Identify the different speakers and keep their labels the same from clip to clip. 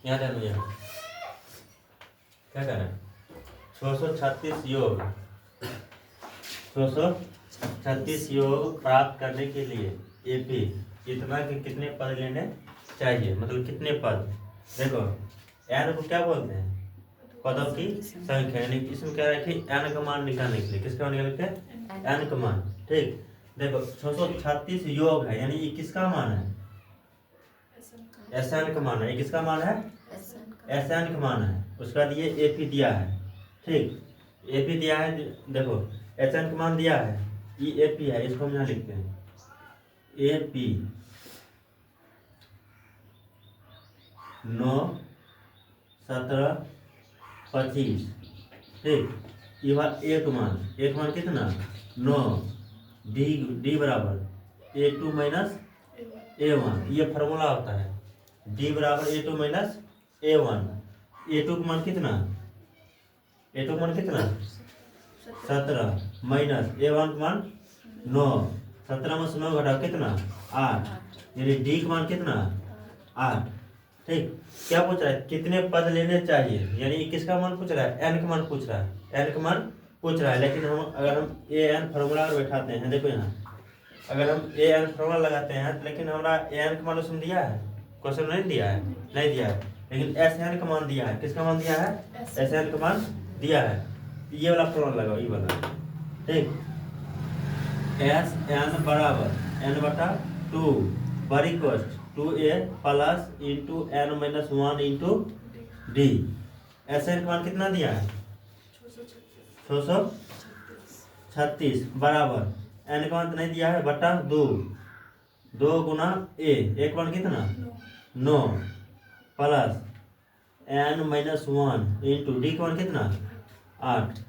Speaker 1: यहाँ ध्यान भैया क्या कर रहे हैं 636 योग 636 योग प्राप्त करने के लिए एपी इतना के कितने पद लेने चाहिए, मतलब कितने पद। देखो एन को क्या बोलते हैं, पदों की संख्या, यानी इसमें क्या है कि एन का मान निकालने के लिए किसका मान निकालते हैं, एन का मान। ठीक, देखो 636 योग है, यानी ये किसका मान है, एस एन का मान है। ये किसका मान है, एस एन का मान है। उसके बाद ये एपी दिया है। ठीक, एपी दिया है, देखो एस एन का मान दिया है, ये एपी है, इसको हम यहाँ लिखते हैं एपी 9 17 25। ठीक, ये बात एक मान कितना 9, डी बराबर A2 माइनस A1, ये फार्मूला होता है। डी बराबर A2 माइनस A1। A2 का मान कितना, A2 का मान कितना 17 माइनस A1 का मान 9, 17 में से 9 घटाओ कितना 8, यानी डी का मान कितना 8। ठीक, क्या पूछ रहा है, कितने पद लेने चाहिए, यानी किसका मान पूछ रहा है, एन का मान पूछ रहा है, एन का मान पूछ रहा है। लेकिन हम अगर हम ए एन फॉर्मूला बैठाते हैं, देखो यहाँ अगर हम ए एन फॉर्मूला लगाते हैं, लेकिन हमारा ए एन का मान उसमें दिया है, क्वेश्चन नहीं दिया है, नहीं दिया है, लेकिन एस एन का मान दिया है। किसका मान दिया है, एस एन का मान दिया है। ये वाला फॉर्मूला लगाओ, ये वाला। ठीक, एस एन बराबर एन बटा 2 बड़ी कोस्ट 2a plus into N minus 1 into D. S N का मान कितना दिया है 636 बराबर एन का मान तो नहीं दिया है, बटा 2 गुना ए का मान कितना 9 plus N minus 1 into D का मान कितना 8।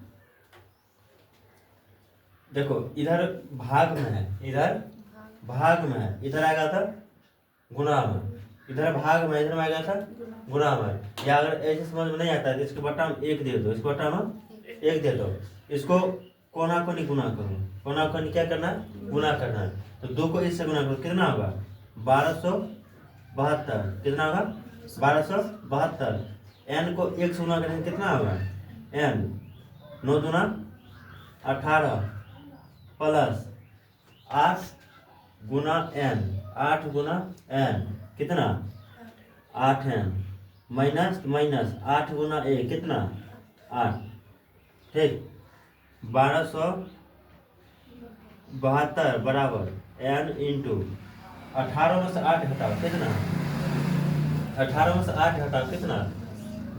Speaker 1: देखो इधर भाग में है, इधर भाग में है, इधर आएगा था गुणा में, इधर भाग में, इधर में आएगा था गुणा में। या अगर ऐसे समझ में नहीं आता है तो इसके बटा में 1 दे दो, इसके बटा में 1 दे दो, इसको कोना कोनी गुना करो, कोना कोनी क्या करना है, गुना करना है। तो 2 को इससे गुना करो, कितना होगा 1272, कितना होगा 1272। एन को 1 से गुना करेंगे कितना होगा, एन 9 दूना 18 प्लस 8 गुना एन, 8 गुना एन कितना 8 एन माइनस 8 गुना ए कितना 8। ठीक, 1272 बराबर एन इंटू 18 में से 8 घटाओ कितना, 18 में से 8 घटाओ कितना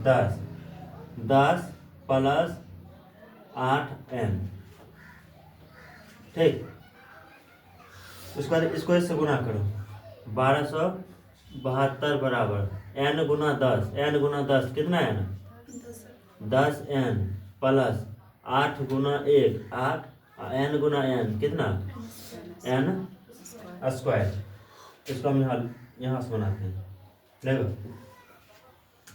Speaker 1: 10 प्लस 8 एन। ठीक, उसके बाद इसको इससे गुना करो, 1272 बराबर एन गुना 10, एन गुना 10 कितना है ना 10 एन प्लस 8 गुना 1 8, एन गुना एन कितना एन स्क्वायर। इसको हम यहाँ से बनाते हैं। देखो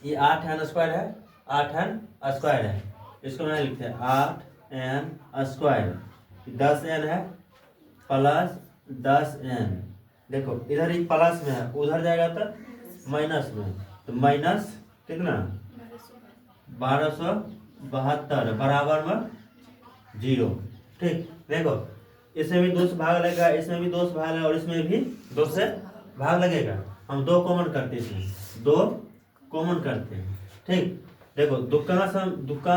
Speaker 1: ये 8 एन स्क्वायर है, 8 एन स्क्वायर है, इसको यहाँ लिखते हैं 8 एन स्क्वायर, 10 एन है प्लस 10 एन। देखो इधर ही प्लस में है, उधर जाएगा तो माइनस में, तो माइनस कितना 1272 बराबर में 0। ठीक, देखो इसमें भी 2 से भाग लगेगा, इसमें भी 2 से भाग लगेगा, और इसमें भी 2 से भाग लगेगा। हम 2 कॉमन करते हैं, इसमें 2 कॉमन करते हैं। ठीक, देखो दुक्का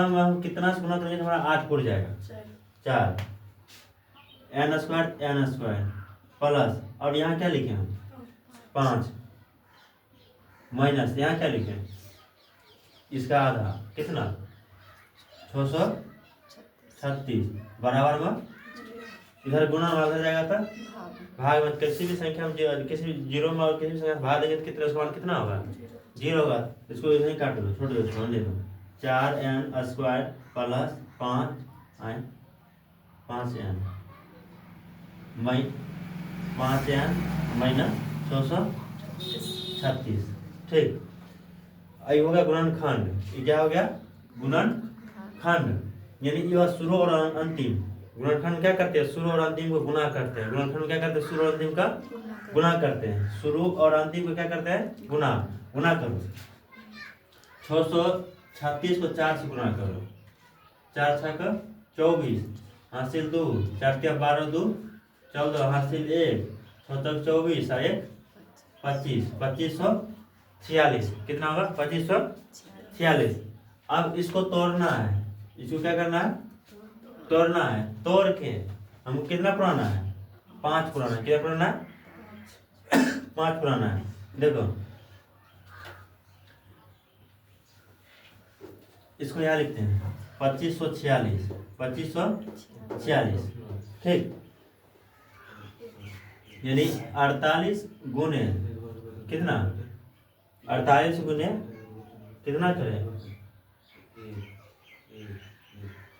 Speaker 1: में हम कितना से गुना करेंगे तो हमारा 8 उड़ जाएगा, 4 एन स्क्वायर प्लस, और यहाँ क्या लिखे हम 5 माइनस, यहाँ क्या लिखे इसका आधा कितना 636 बराबर में, इधर गुना भाग जाएगा था भाग में। किसी भी संख्या में किसी भी जीरो में और किसी भी संख्या भाग देंगे तो कितने उसका मान कितना होगा 0 होगा। इसको इधर ही काट दो, छोड़ दो, इसको ले दो, 4 N square plus 5 N 5 N minus 636। ठीक, ये हो गया गुणनखंड। ये क्या हो गया गुणनखंड, यानी ये शुरू और अंतिम। गुणनखंड क्या करते हैं, शुरू और अंतिम को गुना करते हैं। गुणनखंड क्या करते हैं, शुरू और अंतिम का गुना करते हैं। शुरू और अंतिम को क्या करते हैं, गुना करो। 636 को 4 से गुना करो। 4 6 का 24, हासिल 2, 4 के 12 2 14, हासिल 1, 6 तक 24 और 1 25, 2546। कितना होगा? 2546। अब इसको तोड़ना है। इसको क्या करना है? तोड़ना है। तोड़ के हमको कितना पुराना है? 5 पुराना है। क्या पुराना है? 5 पुराना है। देखो इसको यहाँ लिखते हैं 2546, 2546। ठीक, यानी 48 गुने कितना? 48 गुने कितना करें?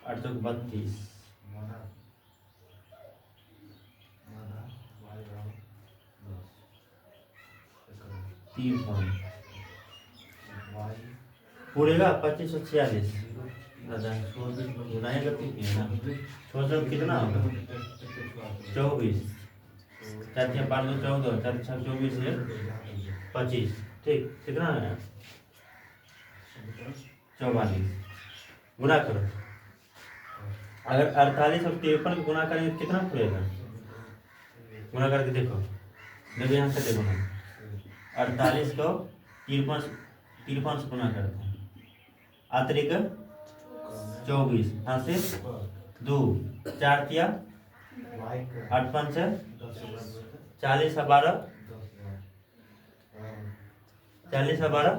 Speaker 1: 8 तो 32, 3 पूरेगा 2546। दादा गुनाएं करती है ना। 6 कितना होगा? 24, 4 के 12 14, 4 6 24 है 25। ठीक, कितना है? 44। गुना करो। अगर 48 और 53 को गुना करेंगे तो कितना पड़ेगा? गुना करके देखो। देखो यहाँ से देखो ना, 48 को 53 से गुना करते हैं। आतरिक 24, हाँ से 2, 4 किया 8 5 40 और 12, 40 और 12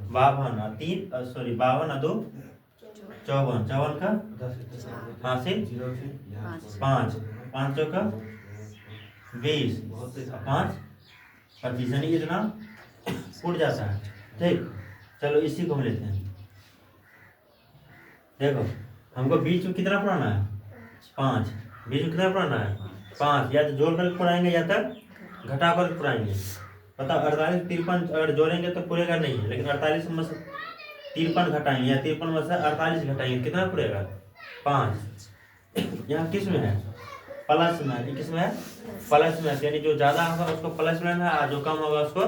Speaker 1: 52 और 3 52 और 2 54, 54 का हाँ से 5, 5 का 20, 5 25, यानी इतना उड़ जाता है। ठीक, चलो इसी को हम लेते हैं। देखो हमको बीच में कितना पुराना है? 5। बीच में कितना पुराना है? 5। या तो जोड़ कर पुराएंगे या तो घटा कर पुराएंगे। पता 48 53 अगर जोड़ेंगे तो पूरेगा नहीं है, लेकिन 48 में से 53 घटाएंगे या 53 में से 48 घटाएंगे, कितना पूरेगा? 5। यहाँ किस में है? प्लस में है। किस में है? प्लस में है, यानी जो ज़्यादा होगा उसको प्लस में लेना है और जो कम होगा उसको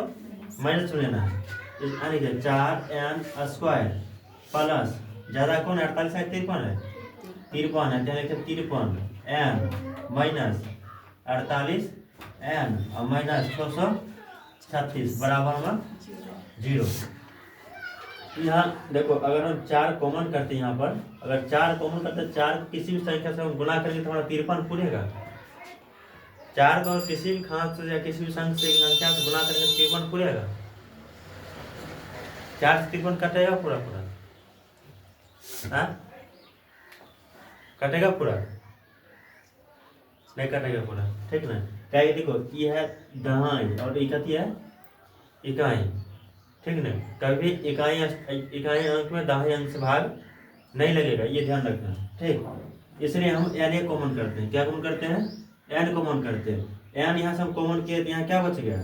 Speaker 1: माइनस में लेना है। यानी कि 4n² प्लस ज़्यादा कौन है? 48 है 53 है? 53 है, यानी कि 53n माइनस 48 n और माइनस 636 बराबर में 0। यहाँ देखो अगर हम 4 कॉमन करते हैं, यहाँ पर अगर 4 कॉमन करते हैं, 4 किसी भी संख्या से हम गुना करेंगे तो हमारा 53 पूरेगा। 4 को किसी भी खास से या किसी भी संख्या से गुना करेंगे तो 53 पूरेगा। 4 से 53 कटेगा पूरा पूरा? हाँ, कटेगा पूरा? नहीं कटेगा पूरा। ठीक ना? क्या ये देखो, ये है दहाई और ये कहती है इकाई। ठीक ना? कभी इकाई अंक में दहाई अंक से भाग नहीं लगेगा, ये ध्यान रखना। ठीक, इसलिए हम n कॉमन करते हैं। क्या कॉमन करते हैं? n कॉमन करते हैं। n यहाँ से हम कॉमन किए तो यहाँ क्या बच गया?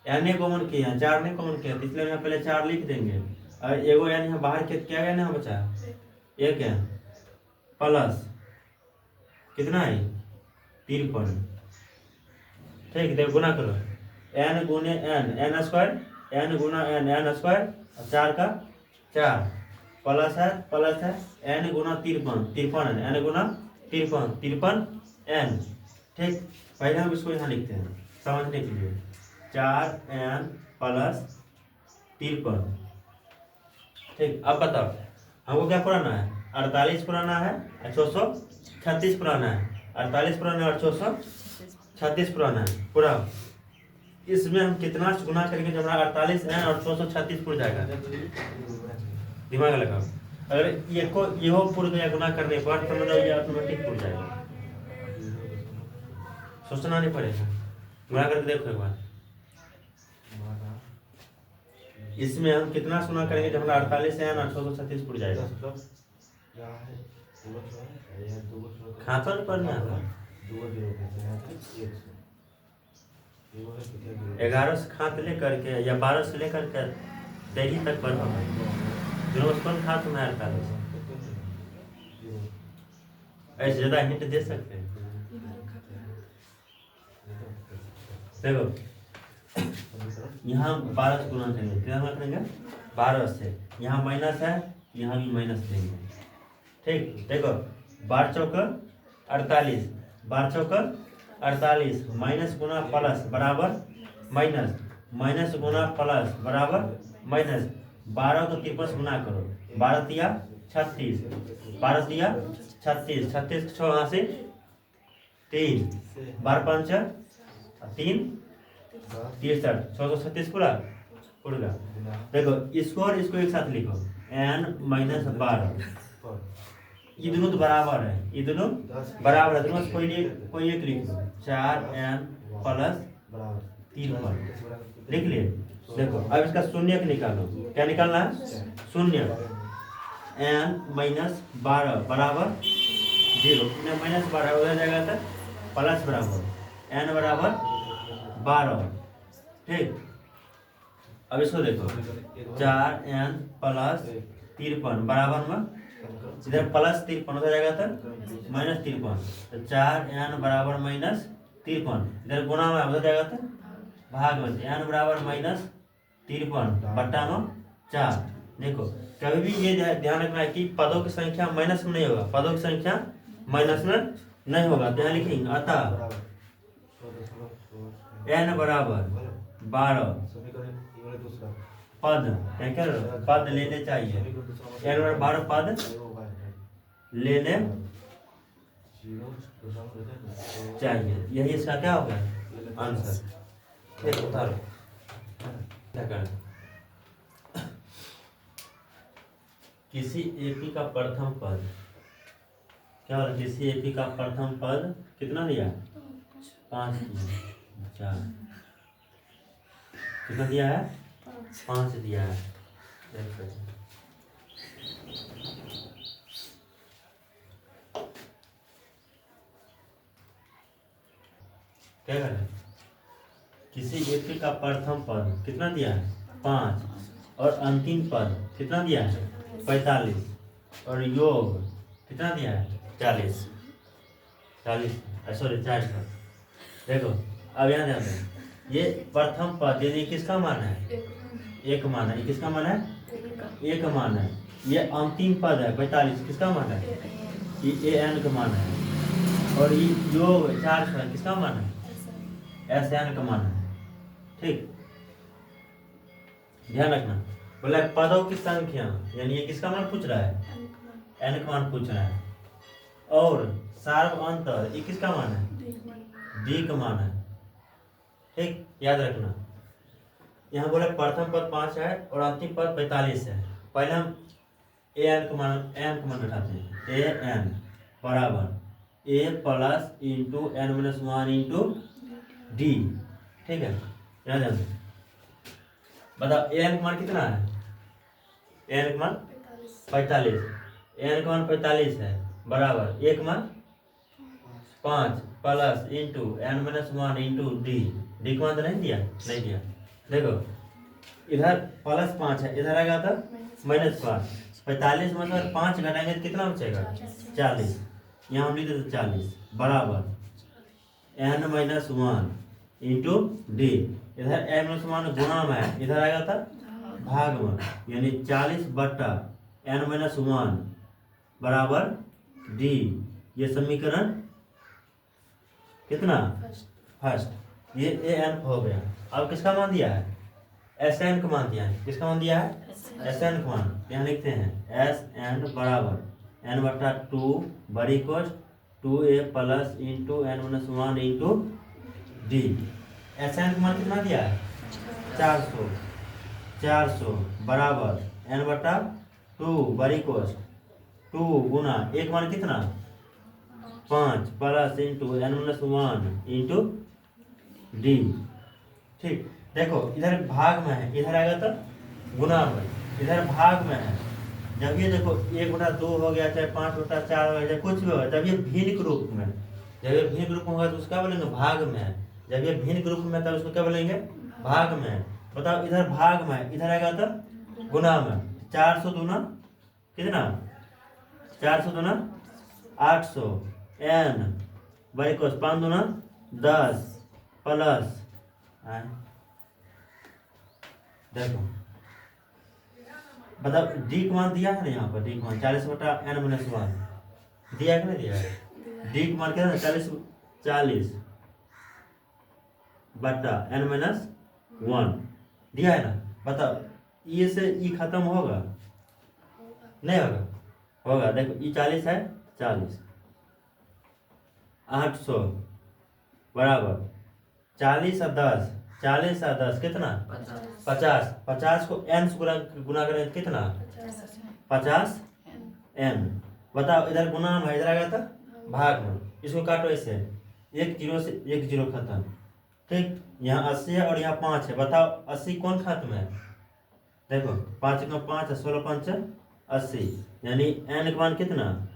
Speaker 1: n कॉमन किया, 4 ने कॉमन किया, इसलिए यहाँ पहले 4 लिख देंगे और एगो n यहाँ बाहर के क्या गया ना बचा? 1 n प्लस कितना है? 53। ठीक, देखो गुना करो। n गुने n स्क्वायर, n गुना n स्क्वायर और 4 का 4 प्लस है n गुना 53 है, n गुना 53 n। ठीक, पहले हम इसको यहाँ लिखते हैं समझने के लिए। 4n plus 53। ठीक, अब बताओ हमको क्या पुराना है? 48 पुराना है और 636 पुराना है। 48 पुराना है और 636 पुराना है पूरा। इसमें हम कितना गुना करेंगे जब हमारा 48 n और 636 पुर जाएगा? दिमाग लगाओ। अगर ये को यो पुर गया गुना करने पर तो मतलब ये ऑटोमेटिक पुर जाएगा, सोचना नहीं पड़ेगा। गुना करके देखो एक बार। इसमें हम कितना गुना करेंगे जब हमारा 48 n और 636 पुर जाएगा? खाता नहीं पढ़ना है। 11 से खात लेकर के या 12 से लेकर के 13 तक पढ़ो। कौन खात में 48? ऐसे ज़्यादा हिंट दे सकते हैं। देखो यहाँ 12 से गुना करेंगे, कितना गुना करेंगे? 12 से, यहाँ माइनस है, यहाँ भी माइनस देंगे। ठीक, देखो 12 चौक 48, 12 चौक 48, माइनस गुना प्लस बराबर माइनस, माइनस गुना प्लस बराबर माइनस। 12 को 53 गुना करो, 12 दिया 36, 12 दिया 36, 36 86, 3, 12 5 3 63, 636 पूरा पूरा। देखो इसको और इसको एक साथ लिखो, n माइनस 12, ये दोनों तो बराबर है, ये दोनों बराबर है, दोनों कोई एक लिख लो, 4n प्लस 53 लिख लिए। देखो अब इसका शून्य निकालो, क्या निकालना है? शून्य। n माइनस 12 बराबर 0, माइनस 12 हो जाएगा तो प्लस बराबर n बराबर 12। ठीक, अब इसको देखो 4n प्लस 53 बराबर में इधर प्लस 53 हो जाएगा तो माइनस 53, तो 4n बराबर माइनस 53, इधर गुणा में हो जाएगा तो भाग में, n बराबर माइनस 53 बट्टा में 4। देखो कभी भी ये ध्यान रखना है कि पदों की संख्या माइनस में नहीं होगा, पदों की संख्या माइनस में नहीं होगा, ध्यान लिखेंगे। अतः n बराबर 12 पद क्या पद लेने चाहिए, n बराबर 12 पद लेने चाहिए, यही इसका क्या होगा आंसर। उतारो क्या करें, किसी एपी का प्रथम पद क्या होगा, किसी एपी का प्रथम पद कितना दिया 5 दिया, कितना दिया है 5 दिया है। क्या करें, किसी एपी का प्रथम पद कितना दिया है 5 और अंतिम पद कितना दिया है 45 और योग कितना दिया है 40, सॉरी 40। देखो अब यहाँ ध्यान दें, ये प्रथम पद यदि किसका मान है, एक मान है, किसका मान है एक मान है। ये अंतिम पद है 45, किसका मान है, ये an का मान है, और ये योग 4 है, किसका मान है SN का मान है। ठीक, ध्यान रखना, बोला पदों की संख्या, यानी ये किसका मान पूछ रहा है n का मान पूछ रहा है, और सार्व अंतर ये किसका मान है d का मान है। ठीक, याद रखना, यहाँ बोला प्रथम पद 5 है और अंतिम पद 45 है। पहले हम n का मान बैठाते हैं, an बराबर a plus into n minus 1 into d। ठीक है, याद है, बताओ an का मान कितना है, n का मान 45, n का मान 45 है बराबर एक मान 5 plus into n minus 1 into d का मान तो नहीं दिया, नहीं दिया। देखो इधर प्लस 5 है, इधर आएगा तो माइनस 5, 45 में से 5 घटाएंगे तो कितना बचेगा 40, यहाँ हम लिख देते 40 बराबर n माइनस 1 इंटू डी, इधर n माइनस 1 गुणा में है, इधर आएगा था भाग में, यानी 40 बट्टा n माइनस 1 बराबर डी। ये समीकरण कितना फर्स्ट, ये an हो गया। अब किसका मान दिया है SN का मान दिया है, किसका मान दिया है SN का मान, यहाँ लिखते हैं SN बराबर n बट्टा 2 बड़ी कोस्ट 2a plus into n minus 1 into D. SN का मान कितना दिया है 400 बराबर n बट्टा 2 बड़ी कोस्ट 2 गुना एक मान कितना 5 plus into n minus 1 into D. ठीक, देखो इधर भाग में है, इधर आएगा तो गुना में, इधर भाग में है। जब ये देखो 1/2 हो गया, चाहे 5/4 हो गया, चाहे कुछ भी होगा, जब ये भिन्न रूप में, जब ये भिन्न रूप में होगा तो उसका बोलेंगे भाग में है। जब ये भिन्न रूप में तब उसको क्या बोलेंगे भाग में है। बताओ इधर भाग में, इधर आएगा तो गुना में, 400 दूना कितना 400 दूना 800 n बड़ी कोस 5 दूना 10 प्लस देखो बताओ डी का मान दिया है ना, यहाँ पर डी का मान 40/n-1 दिया है कि नहीं दिया है? डी का मान क्या है? 40/n-1 दिया है ना। बताओ ई से ई खत्म होगा नहीं होगा? होगा। देखो ई 40 है, 40 800 बराबर 40 और 10, 40 और 10 कितना? 50। 50 को n से गुना करें कितना? 50 n। बताओ इधर गुना में इधर आ गया था भाग में, इसको काटो ऐसे, 1 0 से 1 0 खत्म। ठीक, यहाँ 80 है और यहाँ 5 है। बताओ 80 कौन खत्म है? देखो 5 का 5 है, 16 5 80, यानी n का मान कितना?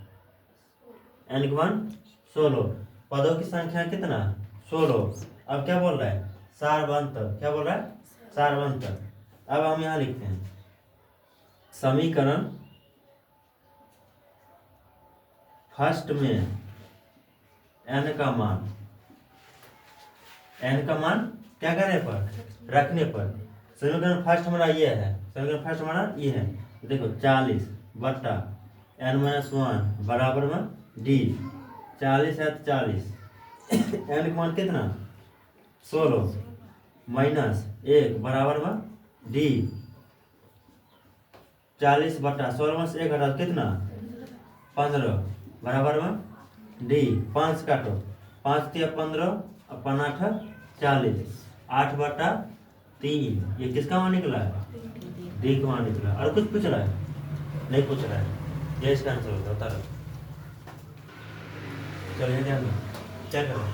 Speaker 1: n का मान 16। पदों की संख्या कितना? 16। अब क्या बोल रहा है? सारवंतर। क्या बोल रहा है? सारवंतर। अब हम यहाँ लिखते हैं समीकरण फर्स्ट में n का मान क्या करने पर? रखने पर। समीकरण फर्स्ट हमारा ये है, समीकरण फर्स्ट हमारा ये है। देखो 40/n-1 बराबर में डी। 40 है तो 40, n का मान कितना? 16 माइनस 1 बराबर में डी। 40/16 में से 1 घटा कितना? 15 बराबर में डी। 5 काटो, 5 3 15 और 5 8 40, 8/3। ये किसका मान निकला है? डी का मान निकला। और कुछ पूछ रहा है? नहीं पूछ रहा है। ये इसका आंसर होता बता रहा। चलिए ध्यान दो, क्या करो,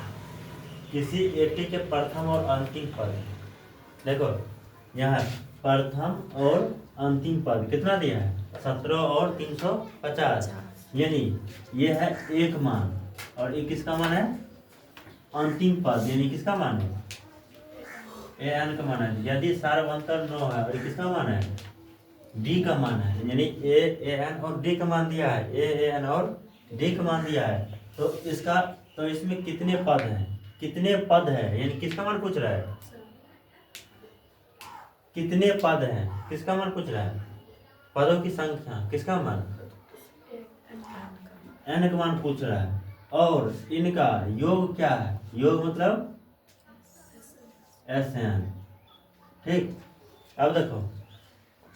Speaker 1: किसी एटी के प्रथम और अंतिम पद। देखो यहाँ प्रथम और अंतिम पद कितना दिया है? 17 और 350, यानी ये है एक मान और ये किसका मान है? अंतिम पद, यानी किसका मान है? ए एन का मान है। यदि सारवंतर 9 है और ये किसका मान है? डी का मान है, यानी ए एन और डी का मान दिया है, ए एन और डी का मान दिया है। तो इसमें कितने पद हैं? कितने पद है, यानी किसका मान पूछ रहा है? कितने पद हैं, किसका मान पूछ रहा है? पदों की संख्या, किसका मान? n का मान पूछ रहा है। और इनका योग क्या है? योग मतलब Sn। ठीक, अब देखो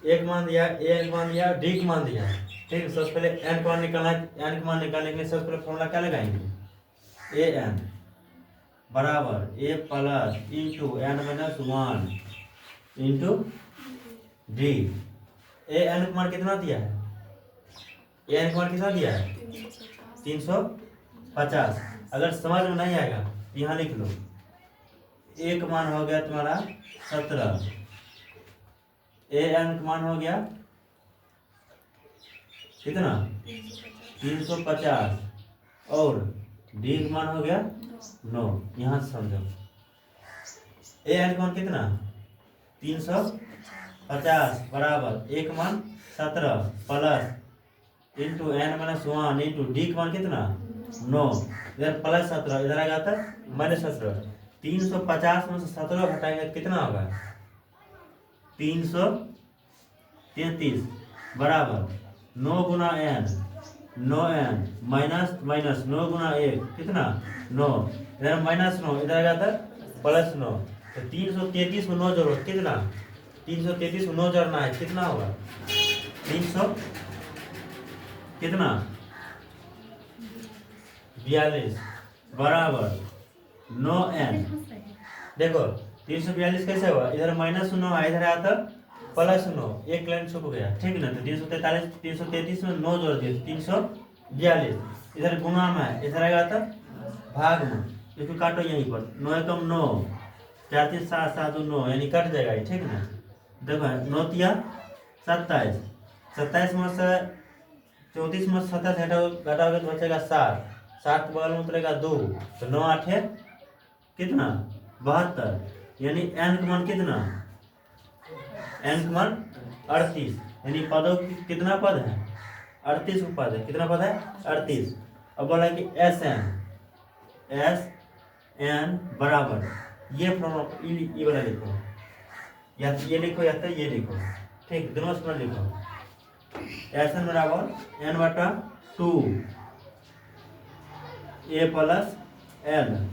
Speaker 1: एक मान दिया, ए का मान दिया, डी का मान दिया। ठीक, सबसे पहले n का मान निकालना है। n का मान निकालने के लिए सबसे पहले फॉर्मूला क्या लगाएंगे? ए एन बराबर a plus into n-1 into d. A n का मान कितना दिया है? ए एन का मान कितना दिया है? 350। अगर समझ में नहीं आएगा यहाँ लिख लो। एक मान हो गया तुम्हारा 17, ए एन का मान हो गया कितना? 350 और डी का मान हो गया 9। यहाँ से समझो, ए एन का मान कितना? 350 बराबर एक मान 17 plus into n-1 into D का मान कितना? 9। इधर प्लस 17, इधर आ जाता माइनस 17। 350 में से 17 हटाएंगे कितना होगा? 333 बराबर 9 गुना n, 9n माइनस माइनस 9 गुना 1 कितना? 9। इधर माइनस 9, इधर आ जाता प्लस 9। तो 333 में 9 जोड़ो कितना? 333 में 9 जोड़ना है, कितना होगा? 300 कितना? 42 बराबर 9n। देखो 342 कैसे हुआ? इधर माइनस 9 है, इधर आया था प्लस 9, एक लाइन छुप गया। ठीक ना, तो 333 में 9 जोड़ दिए 342। इधर गुना में है, इधर आएगा था भाग में, इसको काटो यहीं पर। 9 एकम 9, 4 3 7 7 9, यानी कट जाएगा ये। ठीक ना, देखो 9 तिया 27, 27 में से 34 में 27 घटाओगे तो बचेगा 7, 7 के बगल में उतरेगा 2, तो 9 8 है कितना? 72, यानी n का मान कितना? n का मान 38, यानी पदों की कितना पद है? 38 पद है। कितना पद है? 38। अब बोला कि Sn बराबर ये फॉर्मूला ये वाला लिखो, या तो ये लिखो या तो ये लिखो। ठीक, दोनों से लिखो। एस एन बराबर एन बटा 2 ए प्लस एल।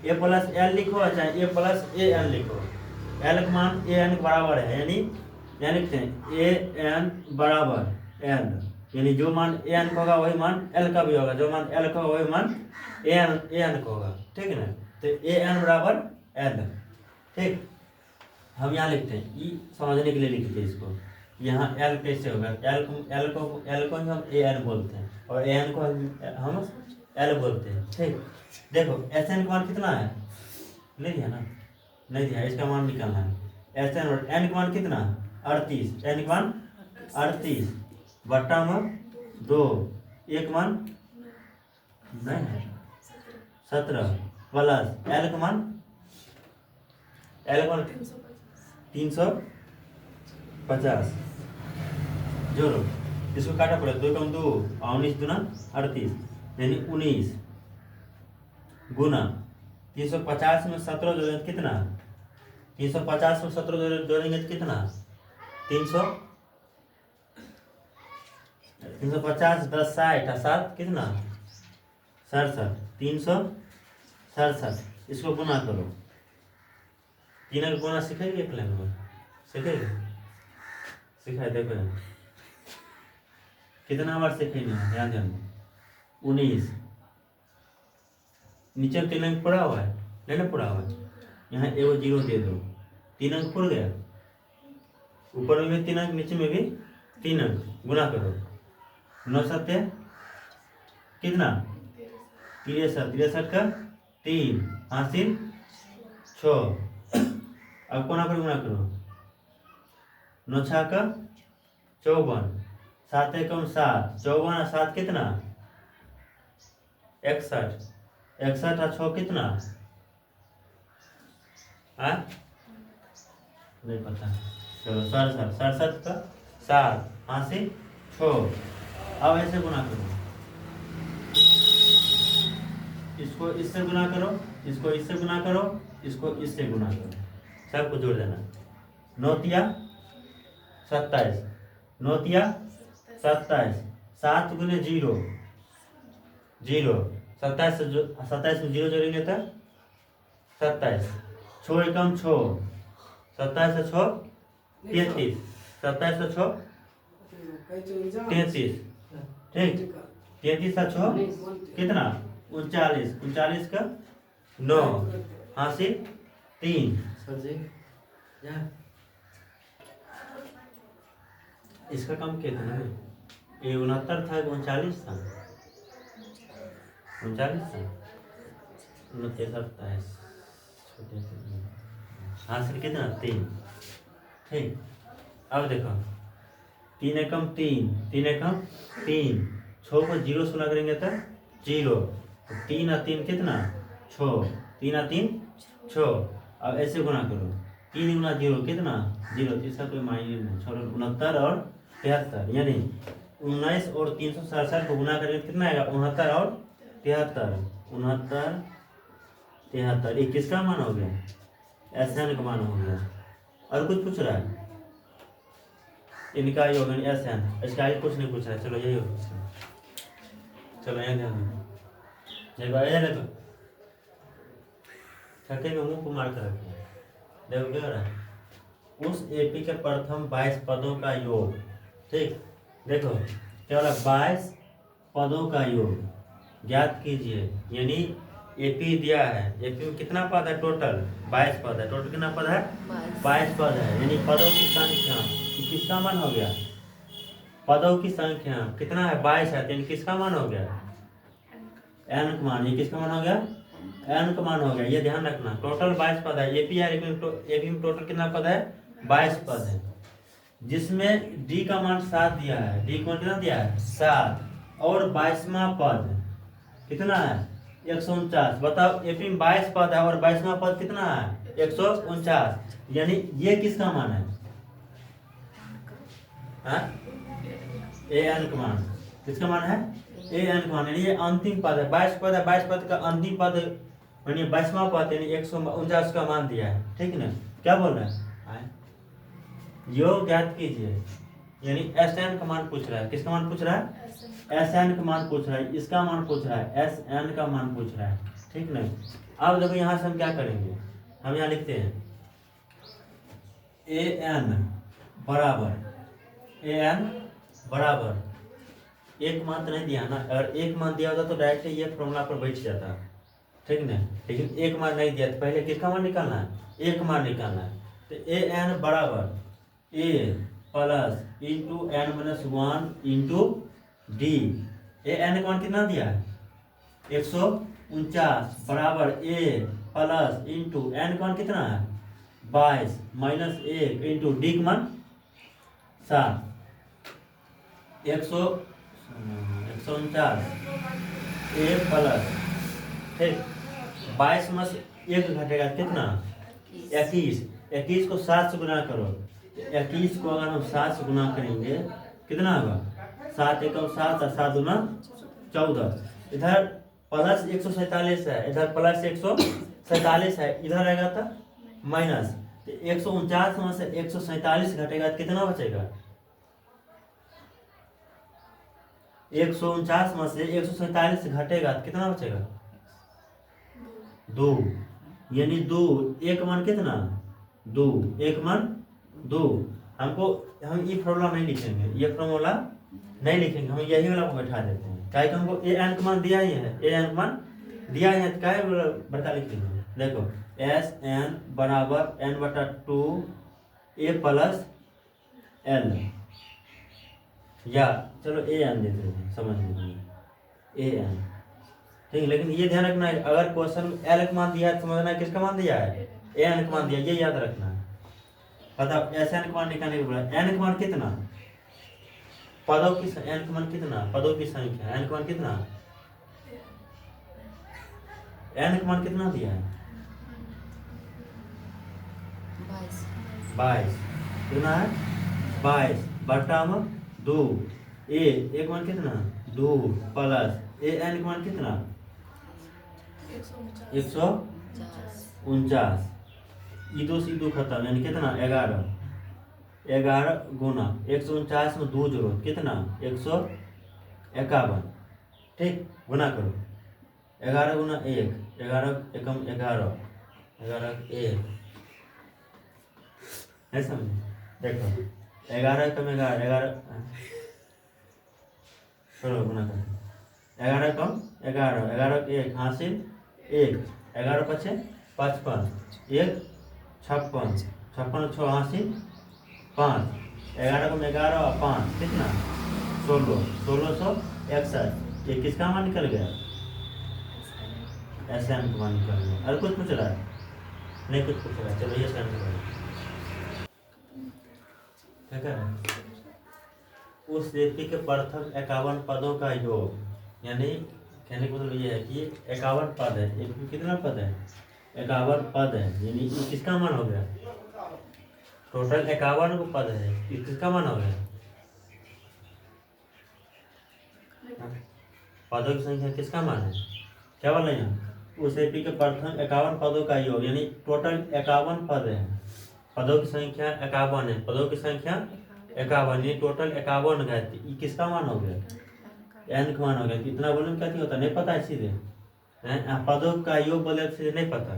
Speaker 1: ए प्लस एल लिखो चाहे ए प्लस ए एन लिखो, एल का मान ए एन के बराबर है, यानी लिखते हैं ए एन बराबर एल, यानी जो मान ए एन का होगा वही मान एल का भी होगा, जो मान एल का होगा वही मान ए एन का होगा, ठीक है ना। तो ए एन बराबर एल, ठीक। हम यहाँ लिखते हैं, ई समझने के लिए लिखते हैं इसको। यहाँ एल कैसे होगा, एल को हम ए एन बोलते हैं और ए एन को हम एल बोलते हैं, ठीक। देखो एस एन का मान कितना है, नहीं दिया ना, नहीं दिया, इसका मान निकालना है। एस एन और एन का मान कितना 38, एन का मान 38 बट्टा में 2, एक मान नहीं है 17 प्लस एल का मान 350 जोड़ो, इसको काटा पड़ेगा, 2 कम 2 19 दूना 38, यानी 19 गुना 350 में 17 जोड़ेंगे कितना, 350 में 17 जोड़ेंगे तो कितना 350 10 60 7 कितना 67, 367, इसको गुना करो। 3 का गुना सीखेंगे प्लान में, सीखेंगे, सिखाए देखो कितना बार सीखेंगे, ध्यान देना। 19 नीचे 3 अंक पड़ा हुआ है, नहीं ना पड़ा हुआ है, यहाँ एगो 0 दे दो, 3 अंक पड़ गया, ऊपर में भी 3 अंक, नीचे में भी 3 अंक, गुना करो। 9 सत्य कितना 63 का 3 हासिल 6, अब कोना पर गुना करो, 9 6 का 54, 7 एकम 7, 54 और 7 कितना 61, 61 और 6 कितना नहीं पता, चलो 67, 67 का 7 हासिल 6। अब ऐसे गुना करो, इसको इससे गुना करो, इसको इससे गुना करो, इसको इससे गुना करो, सबको जोड़ देना। 9 तिया 27, 9 तिया 27, 7 गुने 0 0, 27 में 0 जोड़ेंगे तो 27, 6 एकम 6, 27 से 6 33, 27 से 6 33, ठीक। 33 से 6 कितना 39, 39 का 9 हासिल 3। इसका कम कितना है, ये 69 था 39 था, 39 था 29 हासिल कितना 3, ठीक। अब देखो 3 एकम 3, 3 एकम 3, 6 को 0 से गुना करेंगे तो 0, 3 और 3 कितना 6, 3 और 3 6, अब ऐसे गुना करो, 3 गुना 0 कितना 0, इसका कोई मायने नहीं, छोड़ो। 69 और 73, यानी 19 और 367 को गुना करेंगे कितना आएगा 69 और 73, 69 73, ये किसका मान हो गया, एस एन का मान हो गया। और कुछ पूछ रहा है, इनका ही होगा एस एन, इसका ही कुछ नहीं पूछ रहा है, चलो यही होगा, चलो यहाँ ध्यान दो, तो छठे में मुंह को मार कर रखे, देखो क्या हो रहा है, उस एपी के प्रथम 22 पदों का योग, ठीक। देखो क्या हो रहा है, 22 पदों का योग ज्ञात कीजिए, यानी एपी दिया है, एपी में कितना पद है टोटल 22 पद है, टोटल कितना पद है 22 पद है, यानी पदों की संख्या किसका मान हो गया, पदों की संख्या कितना है 22 है, यानी किसका मान हो गया एन का मान, ये किसका मान हो गया एन का मान हो गया, ये ध्यान रखना। टोटल 22 पद है, एपी है, एपी में टोटल कितना पद है 22 पद है, जिसमें डी का मान 7 दिया है, डी का मान कितना दिया है 7, और 22वां पद कितना है 149। बताओ एपी में 22 पद है और 22वां पद कितना है 149, यानी ये किसका मान है ए एन का मान, किसका मान है ए एन का मान, यानी ये अंतिम पद है, 22 पद है, 22 पद का अंतिम पद यानी 22वां पद यानी 149 का मान दिया है, ठीक ना। क्या बोल रहा है योग ज्ञात कीजिए, यानी एस एन का मान पूछ रहा है। किसका मान पूछ रहा है? एस एन का मान पूछ रहा है, इसका मान पूछ रहा है, एस एन का मान पूछ रहा है। ठीक नहीं? अब देखो यहाँ से हम क्या करेंगे, हम यहाँ लिखते हैं ए एन बराबर एक मान तो नहीं दिया ना, अगर एक मान दिया होता तो डायरेक्ट ये फॉर्मूला पर बैठ जाता। ठीक नहीं? लेकिन एक मान नहीं दिया तो पहले किसका मान निकालना है? एक मान निकालना है। तो ए एन बराबर a plus into N minus one into d. A n का मान कितना दिया है? 149 बराबर ए प्लस इंटू एन का मान कितना है? 22 माइनस 1 इंटू डी का मान 7। 149 ए प्लस, ठीक, 22 में से 1 घटेगा कितना? 21। 21 को 7 से गुना करो। 21 को अगर हम 7 से गुना करेंगे कितना होगा? 7 एकम 7 और 7 गुना 14। इधर प्लस 147 है, इधर प्लस 147 है, इधर आएगा तो माइनस। 149 में से 147 घटेगा तो कितना बचेगा? 149 में से 147 घटेगा तो कितना बचेगा? 2। यानी 2, एक मान कितना? 2, एक मान 2। हम ये फॉर्मूला नहीं लिखेंगे, ये फॉर्मूला नहीं लिखेंगे, हम यही वाला को बैठा देते हैं। क्या हमको ए एन का मान दिया ही है, ए एन का मान दिया ही है, तो क्या बता लिखेंगे? देखो एस एन बराबर एन बटा 2 ए प्लस एल, या चलो ए एन देते हैं, समझ लीजिए ए एन। ठीक, लेकिन ये ध्यान रखना है, अगर क्वेश्चन एल का मान दिया है समझना है किसका मान दिया है? ए एन का मान दिया, ये याद रखना है। पता एस एन का मान निकालने के बोला, एन का मान कितना? पदों की एन का मान कितना? पदों की संख्या, एन का मान कितना? एन का मान कितना दिया है? 22। कितना है? 22 बटा में 2। ए एक मान कितना? 2 प्लस ए एन का मान कितना? 149। ई 2 से 2 खत्म, यानी कितना? 11 गुना 149 में 2 जोड़ो कितना? 151। ठीक, गुना करो 11 गुना 1, 11 एकम 11, 11 1 है, समझे? देखो 11 कम 11, 11 चलो गुना करो 11 कम 11, 11 1 हासिल 1, 11 पचे 55, 1 56, 56 6 हासिल 5, 11 कम 11 और 5 कितना? 16, 1661। ये किसका मान निकल गया? एस एन का मान निकल गया। अरे कुछ पूछ रहा है? नहीं कुछ पूछ रहा है, चलो ये एस एन का क्या कर रहे हैं? उस व्यक्ति के प्रथम 51 पदों का योग, यानी कहने का मतलब ये है कि 51 पद है, एक कितना पद है? 51 पद है, यानी ये किसका मान हो गया? टोटल 51 को पद है, ये किसका मान हो गया? पदों की संख्या किसका मान है? क्या बोल रहे हैं? उस व्यक्ति के प्रथम 51 पदों का योग, यानी टोटल 51 पद है, पदों की संख्या 51 है, पदों की संख्या 51, ये टोटल 51 है, ये किसका मान हो गया? एन का मान हो गया। इतना बोलने क्या होता नहीं पता है सीधे, पदों का योग बोले सीधे नहीं पता।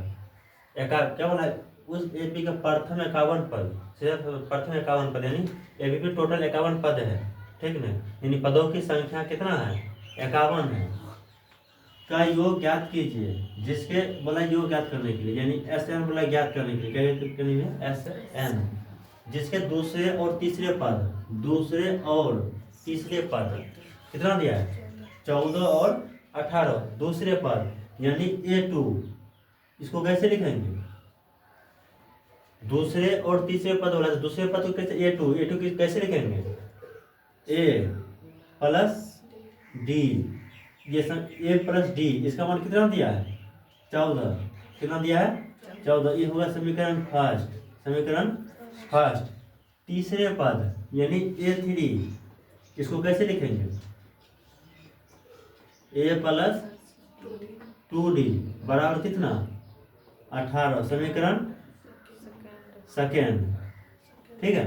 Speaker 1: क्या बोला? उस एपी का प्रथम 51 पद, सिर्फ प्रथम 51 पद, यानी एपी पे टोटल 51 पद है, ठीक ना? यानी पदों की संख्या कितना है? 51 है। का योग ज्ञात कीजिए, जिसके बोला योग ज्ञात करने के लिए, यानी एस एन बोला ज्ञात करने के लिए, क्या करनी है? एस एन, जिसके दूसरे और तीसरे पद कितना दिया है? 14 और 18 दूसरे पद, यानी A2। इसको कैसे लिखेंगे? दूसरे और तीसरे पद बोला, दूसरे पद को कैसे? A2 कैसे लिखेंगे? A प्लस D, ये A प्लस D, इसका मान कितना दिया है? 14। कितना दिया है? 14। ये होगा समीकरण फर्स्ट। तीसरे पद यानी A3, इसको कैसे लिखेंगे? A प्लस 2D बराबर कितना? 18, समीकरण सेकेंड। ठीक है,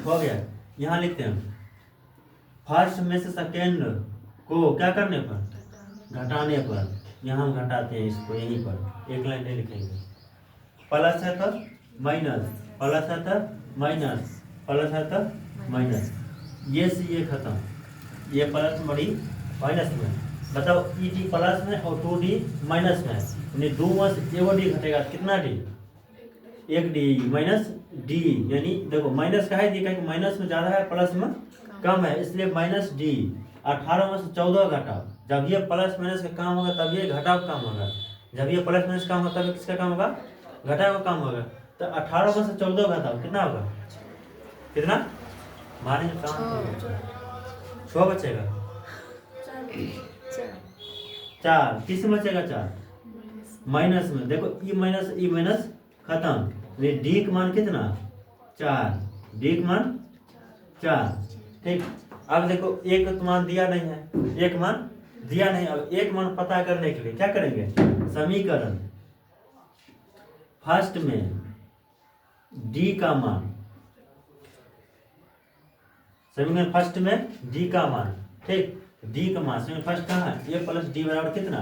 Speaker 1: हो गया। यहाँ लिखते हैं फर्स्ट में से सेकेंड को क्या करने पर, घटाने पर। यहाँ हम घटाते हैं इसको यहीं पर, एक लाइन नहीं लिखेंगे। प्लस है तो माइनस, प्लस है तो माइनस, प्लस है तो माइनस, ये से ये खत्म, ये प्लस में बड़ी माइनस में। बताओ ई डी प्लस में और 2d माइनस में, यानी 2 में से एगो डी घटेगा तो कितना डी, एक डी माइनस डी। यानी देखो माइनस का है डी का, माइनस में ज़्यादा है प्लस में कम है, इसलिए माइनस डी। 18 में से 14 घटाओ, जब ये प्लस माइनस का काम होगा तब ये घटाव का काम होगा, जब ये प्लस माइनस काम होगा तब किसका काम होगा, घटाव का काम होगा। तो 18 में से 14 घटाओ कितना होगा, कितना माने काम 6 बचेगा, 4 किस में बचेगा, 4 माइनस में। देखो ई माइनस खत्म, ये डी का मान कितना 4, डी का मान 4। ठीक, अब देखो एक मान दिया नहीं है, एक मान दिया नहीं। अब एक मान पता करने के लिए क्या करेंगे, समीकरण फर्स्ट में डी का मान, समीकरण फर्स्ट में डी का मान, ठीक, डी का मान समीकरण फर्स्ट कहाँ है, ए प्लस डी बराबर कितना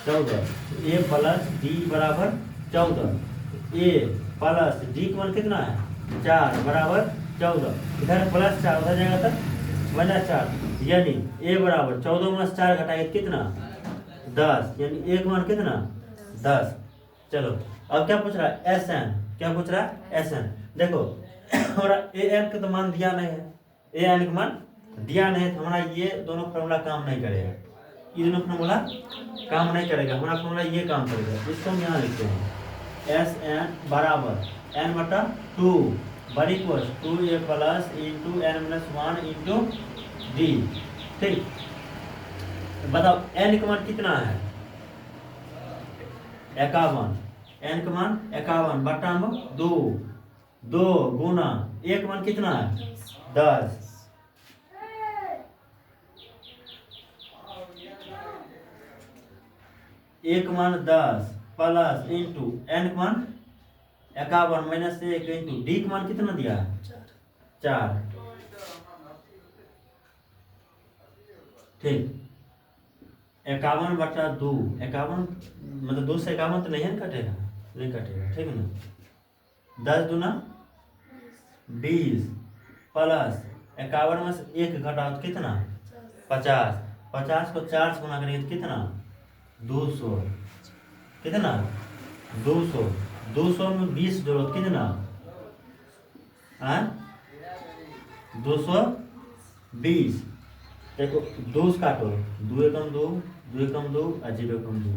Speaker 1: 14, ए प्लस डी बराबर 14, ए प्लस डी का मान कितना है 4 बराबर 14, इधर प्लस 4 उधर जाएगा तो माइनस 4, यानी ए बराबर 14 में 4 घटाएंगे कितना 10, यानी एक मान कितना 10। चलो अब क्या पूछ रहा है, एस एन, क्या पूछ रहा है एस एन। देखो हमारा ए एन का तो मान दिया नहीं है, ए एन का मान दिया नहीं है, तो हमारा ये दोनों फॉर्मूला काम नहीं करेगा, ये दोनों फॉर्मूला काम नहीं करेगा, हमारा फॉर्मूला ये काम करेगा। इसको हम यहाँ लिखते हैं एस एन बराबर एन बटा 2 बड़ी कोस 2a plus into N minus 1 into D. ठीक, बताओ एन का मान कितना है 51, एन का मान 51 बटा में 2, 2 गुना एक का मान कितना है 10, एक मान 10 प्लस इंटू एन का मान 51 माइनस 1 इंटू डी का मान कितना दिया है 4। ठीक, 51 बटा 2, 51 मतलब 2 से 51 तो नहीं है कटेगा, नहीं कटेगा, ठीक है ना। 10 दूना 20 प्लस 51 में से 1 घटाओ तो कितना 50, 50 को 4 से गुना करेंगे तो कितना 200, कितना 200, 200 में 20 जोड़ो कितना 220। देखो 2 काटो, 2 एकम 2, 2 एकम 2 और 0 एकम 2।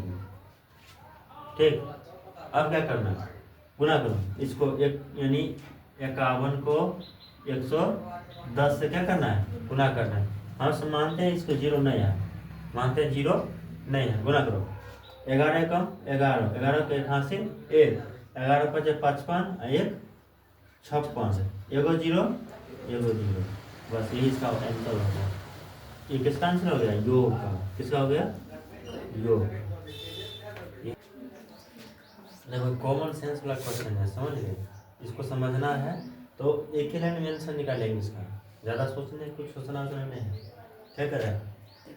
Speaker 1: ठीक, अब क्या करना है, गुना करो इसको, एक यानी 51 को 110 से क्या करना है, गुना करना है। हम सब मानते हैं इसको 0 नहीं है, मानते हैं 0 नहीं है, गुना करो 11 कम 11, 11 के 81 1, 11 5 55 1 56, एगो 0 एगो 0, बस यही इसका आंसर हो गया। ये किसका आंसर हो गया, योग का, किसका हो गया योग। देखो कॉमन सेंस वाला क्वेश्चन है, समझ गए, इसको समझना है तो एक ही लाइन में आंसर निकालेंगे इसका, ज़्यादा सोचने कुछ सोचना नहीं है। क्या करें,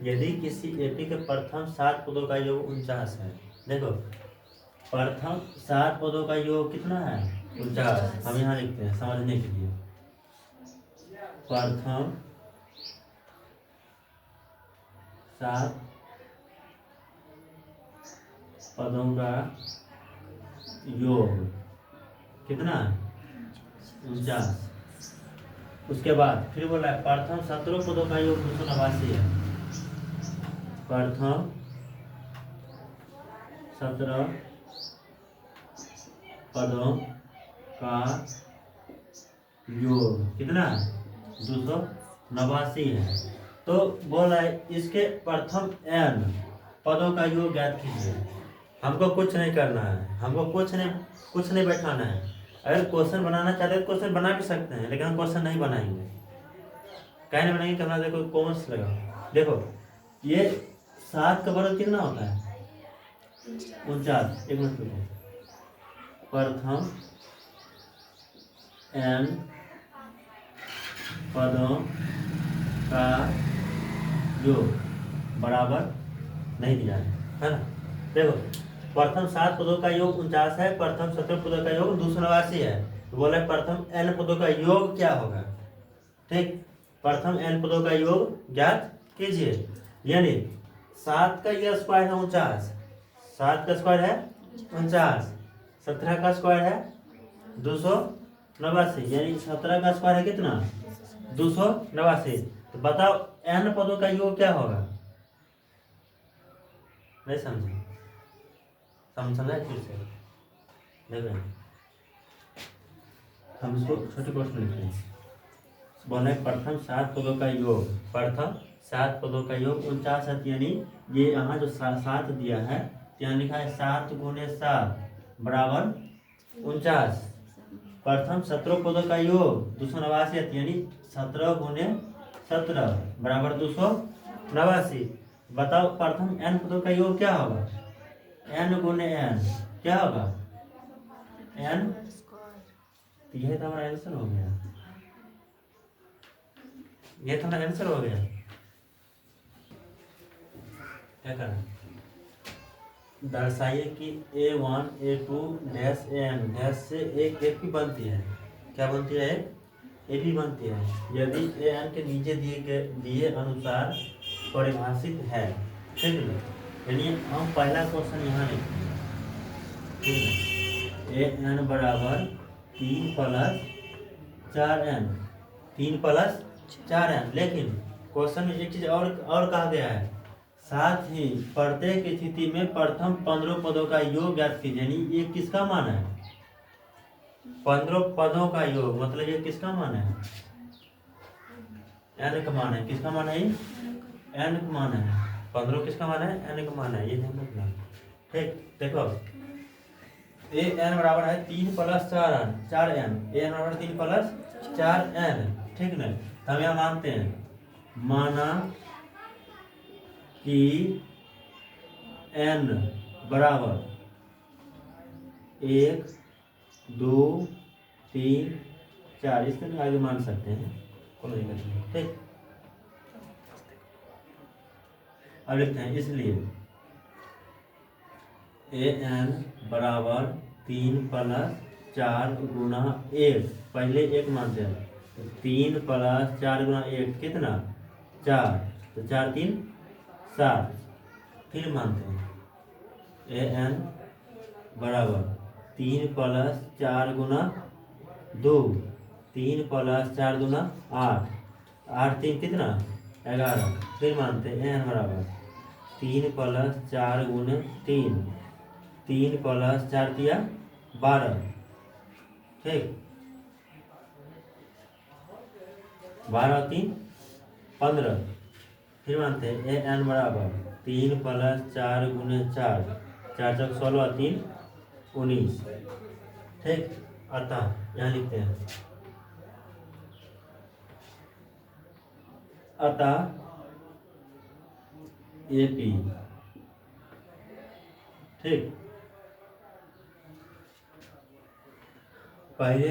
Speaker 1: यदि किसी एपी के प्रथम 7 पदों का योग 49 है, देखो प्रथम 7 पदों का योग कितना है 49, हम यहाँ लिखते हैं समझने के लिए, प्रथम 7 पदों का योग कितना 49। उसके बाद फिर बोला है प्रथम 17 पदों का योग 289 है, प्रथम 17 पदों का योग कितना 289 है। तो बोला है इसके प्रथम n पदों का योग ज्ञात कीजिए। हमको कुछ नहीं करना है, हमको कुछ नहीं बैठाना है। अगर क्वेश्चन बनाना चाहते हैं क्वेश्चन बना भी सकते हैं, लेकिन हम क्वेश्चन नहीं बनाएंगे। क्या नहीं बनाएंगे, करना देखो कॉमर्स लगा, देखो ये 7 का वर्ग कितना होता है 49, एक मिनट रुको, प्रथम n पदों का योग बराबर नहीं दिया है ना। देखो प्रथम 7 पदों का योग 49 है, प्रथम 17 पदों का योग 289 है। तो बोला प्रथम n पदों का योग क्या होगा। ठीक, प्रथम n पदों का योग ज्ञात कीजिए। यानी 7 का यह स्क्वायर है 49, 7 का स्क्वायर है 49, 17 का स्क्वायर है 289, यानी 17 का स्क्वायर है कितना 289। तो बताओ n पदों का योग क्या होगा। नहीं समझे, समझना है फिर से देखो। हम इसको छोटे प्रश्न लिखते हैं। बोले प्रथम 7 पदों का योग, प्रथम 7 पदों का योग 49 है। यानी ये यहाँ जो 7 दिया है, यहाँ लिखा है 7 गुने 7 बराबर 49। प्रथम 17 पदों का योग 289 है, यानी 17 गुने 17 बराबर 289। बताओ प्रथम n पदों का योग क्या होगा। n गुने n क्या होगा n। तो यह तो हमारा आंसर हो गया, ये तो हमारा आंसर हो गया। क्या करना, दर्शाइए कि A1 A2 dash AN dash से एक AP बनती है। क्या बनती है, एक AP बनती है यदि AN के नीचे दिए अनुसार परिभाषित है। ठीक है, यानी हम पहला क्वेश्चन यहाँ लिखते हैं। ठीक है, AN बराबर 3 + 4n, 3 + 4n। लेकिन क्वेश्चन में एक चीज और कहा गया है, साथ ही प्रत्येक स्थिति में प्रथम 15 पदों का योग ज्ञात कीजिए। यानी ये किसका मान है, 15 पदों का योग, मतलब ये किसका मान है, n का मान है। किसका मान है, n का मान है। 15 किसका मान है, n का मान है, ये ध्यान रखना। ठीक, देखो AN बराबर है 3 + 4n, 4n, AN बराबर 3 + 4n। ठीक ना, हम यहाँ मानते हैं, माना कि n बराबर 1 2 3 4, इस तरह आगे मान सकते हैं, कोई दिक्कत नहीं। ठीक, अब लिखते हैं, इसलिए AN बराबर 3 + 4 गुना 1, पहले 1 मानते हैं, तो 3 + 4 गुना 1 कितना 4, तो 4 3 7। फिर मानते हैं AN बराबर 3 + 4 गुना 2, 3 + 4 गुना 8, 8 3 कितना 11। फिर मानते हैं AN बराबर 3 + 4 गुने 3, 3 + 4 दिया 12। ठीक, 12 3 15। फिर मानते हैं AN बराबर 3 + 4 गुने 4, 4 चौक 16, 3 19। ठीक, अतः यहाँ लिखते हैं, अतः AP। ठीक, पहले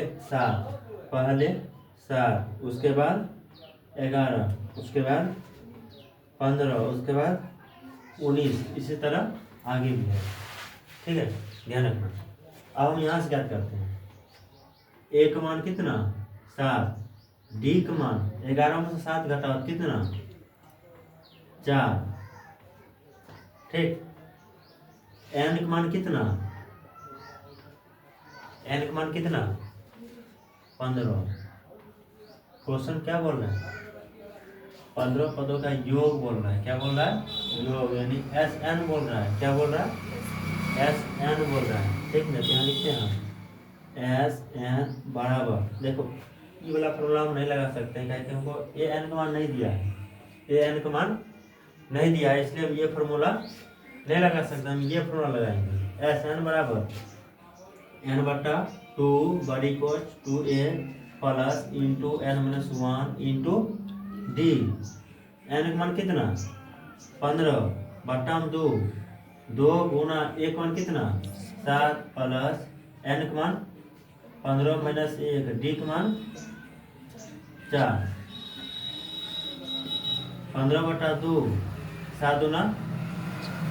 Speaker 1: 7, उसके बाद 11, उसके बाद 15, उसके बाद 19, इसी तरह आगे भी है। ठीक है, ध्यान रखना। अब हम यहाँ से क्या करते हैं, A का मान कितना 7, D का मान 11 में से 7 घटाओ कितना 4। ठीक, N का मान कितना, N का मान कितना 15। क्वेश्चन क्या बोल रहा है, 15 पदों का योग बोल रहा है। क्या बोल रहा है, योग, यानी SN बोल रहा है। क्या बोल रहा है, SN बोल रहा है। ठीक है, यहाँ लिखते हैं हम SN बराबर, देखो ये वाला फॉर्मूला हम नहीं लगा सकते हैं, क्योंकि हमको AN का मान नहीं दिया है, AN का मान नहीं दिया है, इसलिए हम ये फॉर्मूला नहीं लगा सकते। हम ये फॉर्मूला लगाएंगे, SN बराबर n/2 बड़ी coach 2a plus into n-1 into D। n का मान कितना 15 बट्टा में 2, 2 गुना 1 मान कितना 7 प्लस n का मान 15 - 1, D का मान 4। 15/2 7 दूना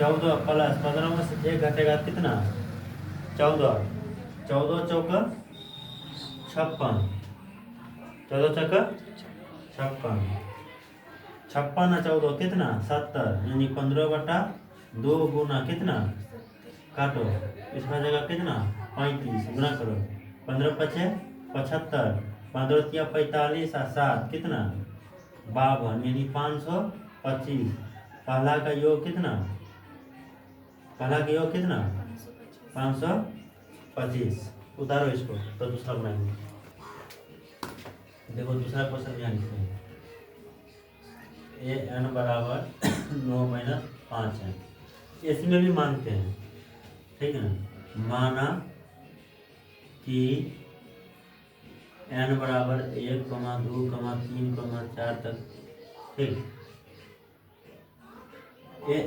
Speaker 1: 14 प्लस 15 में से 1 घटेगा कितना 14 14 चौका 56 14 चौका 56 56 ना 14 कितना 70 यानी 15/2 गुना कितना काटो इसका जगह कितना 35 गुना करो 15 75 15 45 और 7 कितना 52 यानी 525 पहला का योग कितना पहला का योग कितना 525 उतारो इसको तो दूसरा बनाएंगे। देखो दूसरा क्वेश्चन यहाँ लिखते हैं an बराबर 9 - 5 है। इसमें भी मानते हैं ठीक है ना। माना कि n बराबर 1, 2, 3, 4 तक ठीक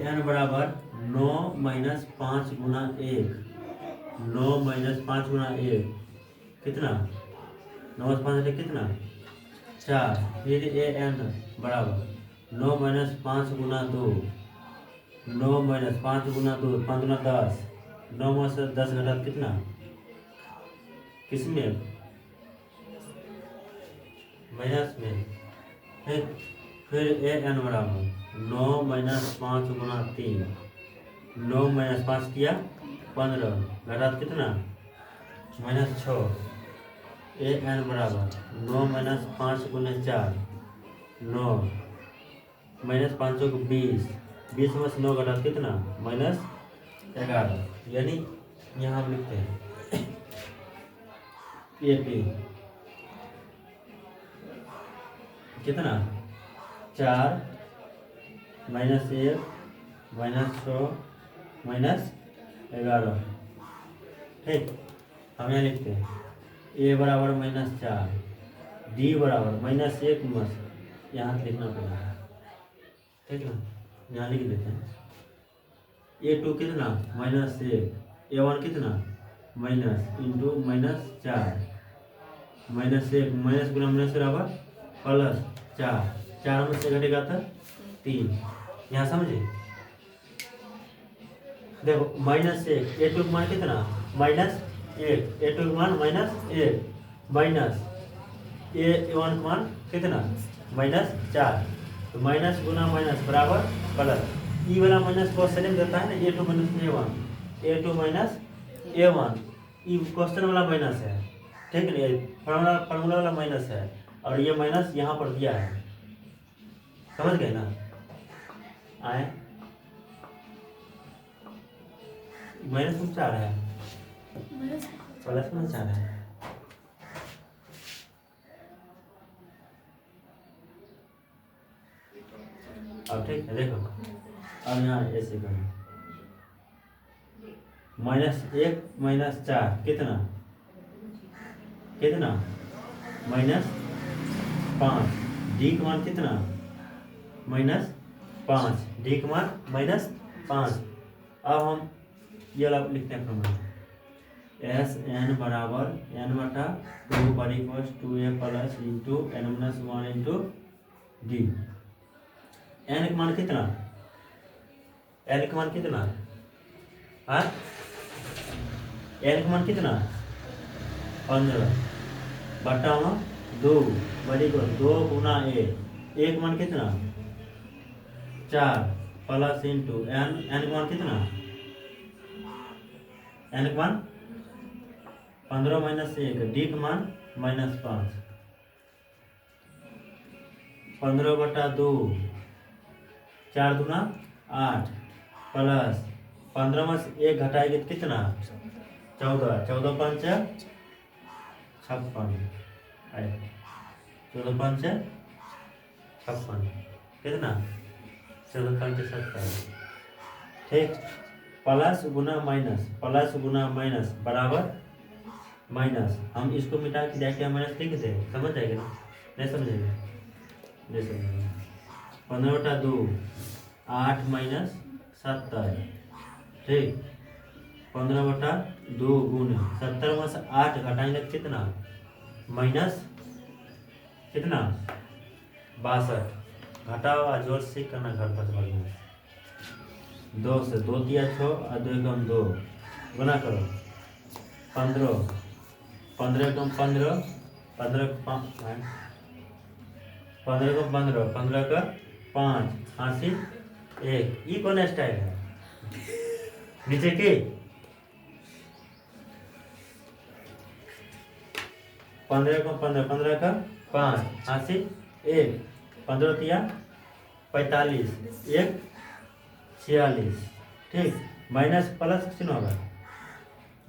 Speaker 1: an बराबर 9 - 5 गुना 1 9 - 5 गुना 1 कितना 9 - 5 कितना 4 फिर an बराबर 9 - 5 गुना 2 9 - 5 गुना 2 5 गुना 10 9 में से 10 घटा कितना किसमें माइनस में फिर an बराबर 9 - 5 गुना 3 9 - 5 किया 15 घटा कितना -6 an बराबर 9 - 5 गुना 4 9 -5 को 20 20 में से 9 घटा कितना -11 यानी यहाँ हम लिखते हैं ये पे कितना 4 - 1 -6 -11 ठीक हम यहाँ लिखते हैं a बराबर -4 d बराबर -1 में यहाँ लिखना पड़ेगा ठीक है यहाँ लिख देते हैं a2 कितना -1 a1 कितना माइनस इंटू -4 -1 माइनस गुना माइनस बराबर प्लस 4 4 में से घटेगा तो 3 यहाँ समझे। देखो -1 a2 का मान कितना -1 a2 का मान -1 माइनस a1 का मान कितना -4 तो माइनस गुना माइनस बराबर प्लस ई वाला माइनस को सेम देता है ना a2 - a1 a1 ई क्वेश्चन वाला माइनस है ठीक है ना फार्मूला वाला माइनस है और ये माइनस यहाँ पर दिया है समझ गए ना आए माइनस में 4 है प्लस में 4 है अब ठीक है देखो अब यहाँ ऐसे करें -1 - 4 कितना -5 डी का मान कितना -5 डी का मान -5 अब हम ये वाला लिखते हैं फॉर्मूला एस एन बराबर n/2 पर equals 2a plus into n-1 into D N का मान कितना एन का मान कितना हाँ एन का मान कितना 15 बटा 2 बड़ी को 2 गुना a का मान कितना 4 प्लस इंटू एन का मान कितना एन का मान 15 - 1 डी का मान -5 15/2 4 दूना 8 प्लस 15 में से 1 घटाएंगे तो कितना 14 14 5 56 14 5 56 कितना 14 5 70 ठीक प्लस गुना माइनस बराबर माइनस हम इसको मिटा के जाके माइनस लिख दे समझ जाएगा ना नहीं समझेगा नहीं समझेगा 15/2 8 - 70 ठीक 15/2 गुने 70 में से 8 घटाएंगे कितना माइनस कितना 62 घटाओ और जोड़ से करना घर पर बढ़िया। 2 से 2 दिया 6 और 2 एकम 2 गुना करो 15 15 एकम 15 15 15 को 15 15 का 5 80 1 ये कौन स्टाइल है नीचे की 15 को 15 15 का 5 80 1 15 दिया 45 1 46 ठीक माइनस प्लस चिन्ह होगा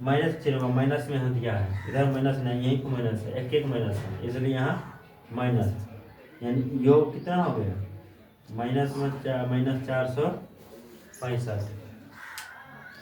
Speaker 1: माइनस चिन्ह होगा माइनस में हम दिया है इधर माइनस नहीं यहीं को माइनस है एक एक माइनस है इसलिए यहाँ माइनस यानी योग कितना हो गया माइनस में -465